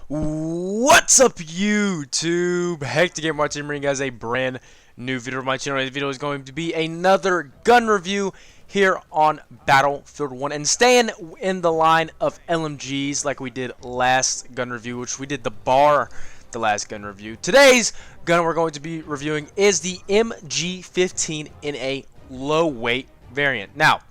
What's up, YouTube? Hectic Game Martin bringing you guys a brand new video of my channel. This video is going to be another gun review here on Battlefield 1 and staying in the line of LMGs like we did last gun review, which we did the last gun review. Today's gun we're going to be reviewing is the MG15 in a low weight variant. Now,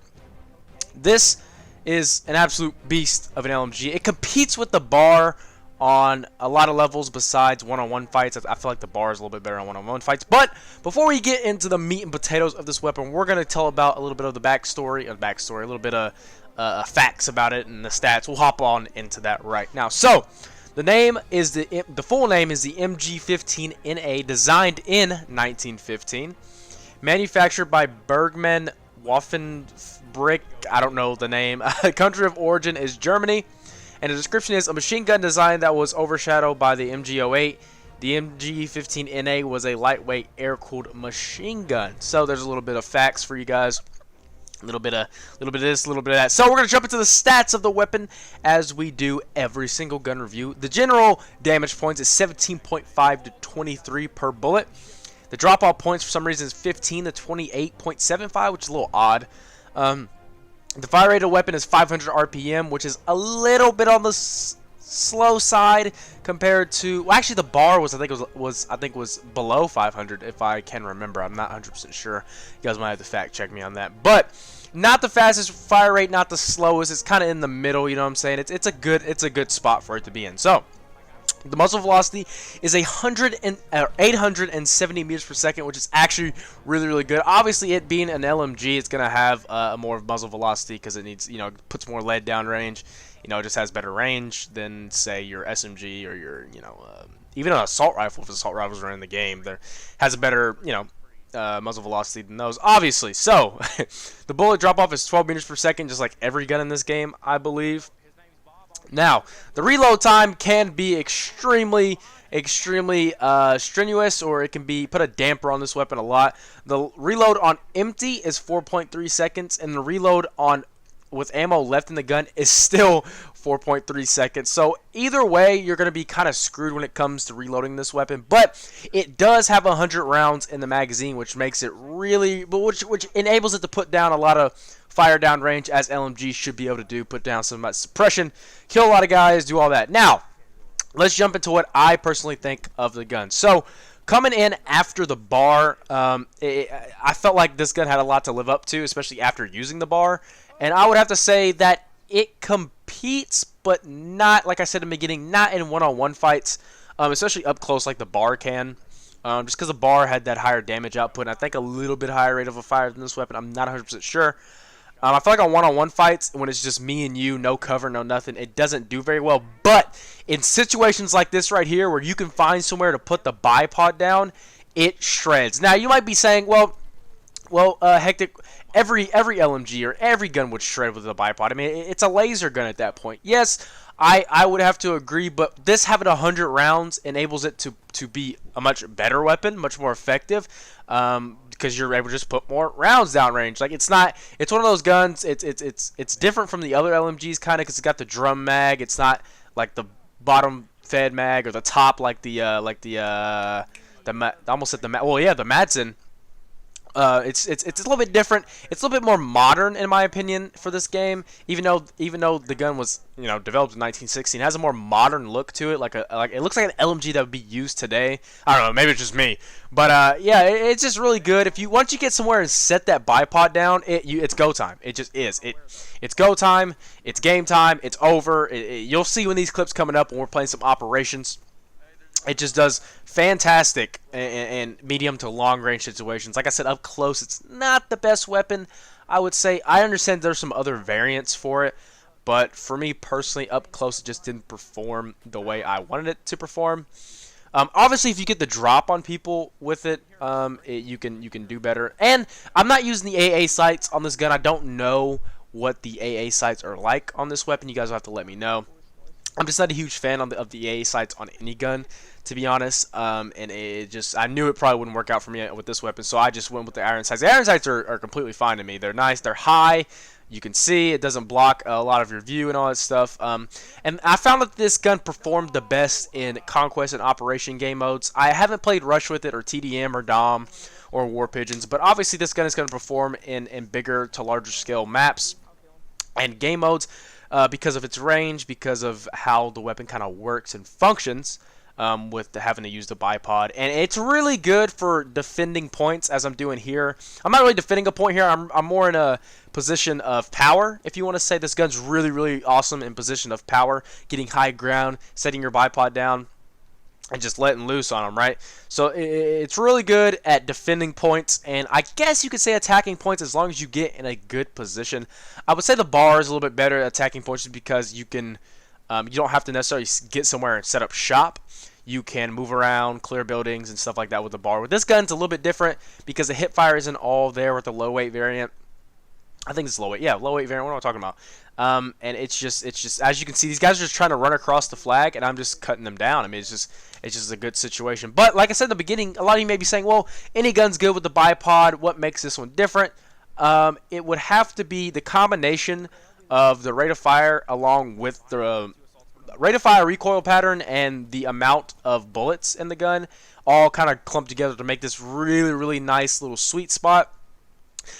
this is an absolute beast of an LMG. It competes with the bar on a lot of levels besides one-on-one fights. I feel like the bar is a little bit better on one-on-one fights. But before we get into the meat and potatoes of this weapon, we're going to tell about a little bit of the backstory, a little bit of facts about it and the stats. We'll hop on into that right now. So, the name is the full name is the MG15 NA, designed in 1915, manufactured by Bergmann Waffenbrick. I don't know the name. Country of origin is Germany. And the description is a machine gun design that was overshadowed by the MG08. The MG15 NA was a lightweight air-cooled machine gun. So there's a little bit of facts for you guys. A little bit of this, a little bit of that. So we're gonna jump into the stats of the weapon as we do every single gun review. The general damage points is 17.5 to 23 per bullet. The drop-off points for some reason is 15 to 28.75, which is a little odd. The fire rate of the weapon is 500 RPM, which is a little bit on the slow side compared to. Well, actually, the bar was I think was below 500 if I can remember. I'm not 100% sure. You guys might have to fact check me on that. But not the fastest fire rate, not the slowest. It's kind of in the middle. You know what I'm saying? It's a good spot for it to be in. So, the muzzle velocity is 870 meters per second, which is actually really good. Obviously, it being an LMG, it's gonna have more muzzle velocity because it needs, puts more lead down range. It just has better range than say your SMG or your, even an assault rifle. If assault rifles are in the game, there has a better, muzzle velocity than those, obviously. So, the bullet drop off is 12 meters per second, just like every gun in this game, I believe. Now, the reload time can be extremely strenuous, or it can be put a damper on this weapon a lot. The reload on empty is 4.3 seconds, and the reload on with ammo left in the gun is still 4.3 seconds. So either way, you're going to be kind of screwed when it comes to reloading this weapon. But it does have 100 rounds in the magazine, which makes it which enables it to put down a lot of fire down range, as LMG should be able to do. Put down some suppression, kill a lot of guys, do all that. Now, let's jump into what I personally think of the gun. So, coming in after the bar, I felt like this gun had a lot to live up to, especially after using the bar. And I would have to say that it competes, but not, like I said in the beginning, not in one-on-one fights, especially up close like the bar can. Just because the bar had that higher damage output, and I think a little bit higher rate of a fire than this weapon. I'm not 100% sure. I feel like on one-on-one fights, when it's just me and you, no cover, no nothing, it doesn't do very well. But in situations like this right here, where you can find somewhere to put the bipod down, it shreds. Now, you might be saying, well, Hectic, every LMG or every gun would shred with a bipod. I mean, it's a laser gun at that point. Yes, I would have to agree, but this having 100 rounds enables it to be a much better weapon, much more effective, because you're able to just put more rounds down range. Like, it's one of those guns. It's different from the other LMGs kind of because it's got the drum mag. It's not like the bottom fed mag or the top like the Madsen. It's a little bit different. It's a little bit more modern, in my opinion, for this game. Even though the gun was developed in 1916, it has a more modern look to it. Like it looks like an LMG that would be used today. I don't know, maybe it's just me, but yeah, it's just really good. Once you get somewhere and set that bipod down, it's go time. It just is. It's go time. It's game time. It's over. You'll see when these clips coming up when we're playing some operations. It just does fantastic in medium to long range situations. Like I said, up close, it's not the best weapon, I would say. I understand there's some other variants for it, but for me personally, up close, it just didn't perform the way I wanted it to perform. Obviously, if you get the drop on people with it, you can do better. And I'm not using the AA sights on this gun. I don't know what the AA sights are like on this weapon. You guys will have to let me know. I'm just not a huge fan of the AA sights on any gun, to be honest. And I knew it probably wouldn't work out for me with this weapon, so I just went with the iron sights. The iron sights are completely fine to me. They're nice. They're high. You can see it doesn't block a lot of your view and all that stuff. And I found that this gun performed the best in Conquest and Operation game modes. I haven't played Rush with it, or TDM, or Dom, or War Pigeons, but obviously this gun is going to perform in bigger to larger scale maps and game modes. Because of its range, because of how the weapon kind of works and functions with having to use the bipod. And it's really good for defending points, as I'm doing here. I'm not really defending a point here. I'm more in a position of power, if you want to say. This gun's really, really awesome in position of power, getting high ground, setting your bipod down, and just letting loose on them, right? So it's really good at defending points, and I guess you could say attacking points as long as you get in a good position. I would say the bar is a little bit better at attacking points just because you can, you don't have to necessarily get somewhere and set up shop. You can move around, clear buildings, and stuff like that with the bar. With this gun, it's a little bit different because the hip fire isn't all there with the low weight variant. I think it's low weight. Yeah, low weight variant. What am I talking about? And it's just as you can see, these guys are just trying to run across the flag, and I'm just cutting them down. I mean, it's just a good situation. But like I said in the beginning, a lot of you may be saying, well, any gun's good with the bipod. What makes this one different? It would have to be the combination of the rate of fire along with the rate of fire recoil pattern and the amount of bullets in the gun, all kind of clumped together to make this really, really nice little sweet spot.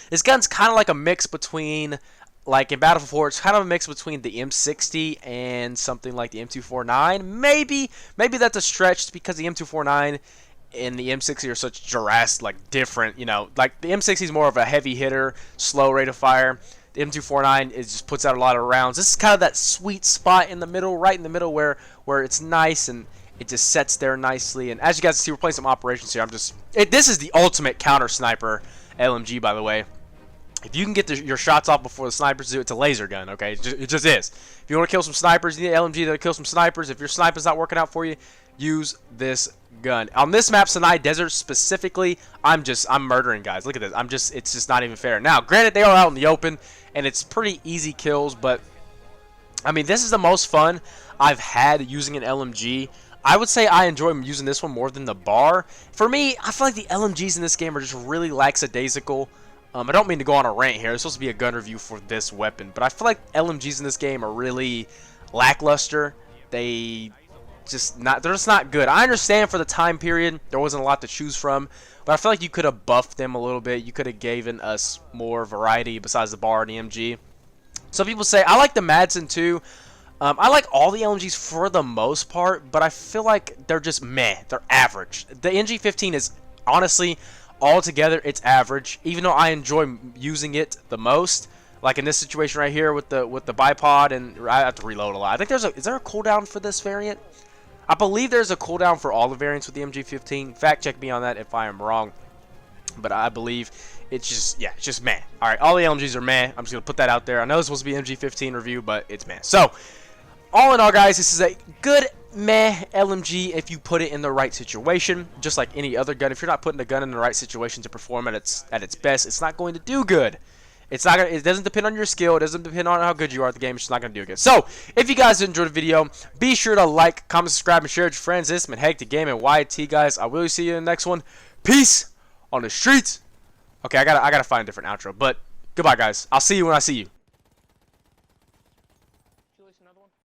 This gun's kind of like a mix between, like in Battlefield 4, it's kind of a mix between the M60 and something like the M249. Maybe that's a stretch because the M249 and the M60 are such drastic, like different, you know. Like the M60 is more of a heavy hitter, slow rate of fire. The M249 just puts out a lot of rounds. This is kind of that sweet spot in the middle, right in the middle where it's nice and it just sets there nicely. And as you guys see, we're playing some operations here. This is the ultimate counter sniper LMG, by the way. If you can get your shots off before the snipers do, it's a laser gun, okay? It just is. If you want to kill some snipers, you need an LMG to kill some snipers. If your sniper's not working out for you, use this gun. On this map, Sinai Desert specifically, I'm murdering guys. Look at this. It's just not even fair. Now, granted, they are out in the open, and it's pretty easy kills, but, I mean, this is the most fun I've had using an LMG. I would say I enjoy using this one more than the bar. For me, I feel like the LMGs in this game are just really lackadaisical. I don't mean to go on a rant here. It's supposed to be a gun review for this weapon, but I feel like LMGs in this game are really lackluster. They're just not good. I understand for the time period there wasn't a lot to choose from, but I feel like you could have buffed them a little bit. You could have given us more variety besides the bar and the MG. Some people say I like the Madsen too. I like all the LMGs for the most part, but I feel like they're just meh. They're average. The MG15 is honestly, altogether, it's average. Even though I enjoy using it the most, like in this situation right here with the bipod, and I have to reload a lot. I think is there a cooldown for this variant? I believe there's a cooldown for all the variants with the MG15. Fact check me on that if I am wrong, but I believe it's just meh. All right, all the LMGs are meh. I'm just gonna put that out there. I know it's supposed to be MG15 review, but it's meh. So, all in all, guys, this is a good meh LMG if you put it in the right situation. Just like any other gun, if you're not putting the gun in the right situation to perform at its best, it's not going to do good. It doesn't depend on your skill. It doesn't depend on how good you are at the game. It's just not going to do good. So, if you guys enjoyed the video, be sure to like, comment, subscribe, and share with your friends. This has been Hectic Game and YT, guys. I will see you in the next one. Peace on the streets. Okay, I gotta find a different outro. But goodbye, guys. I'll see you when I see you.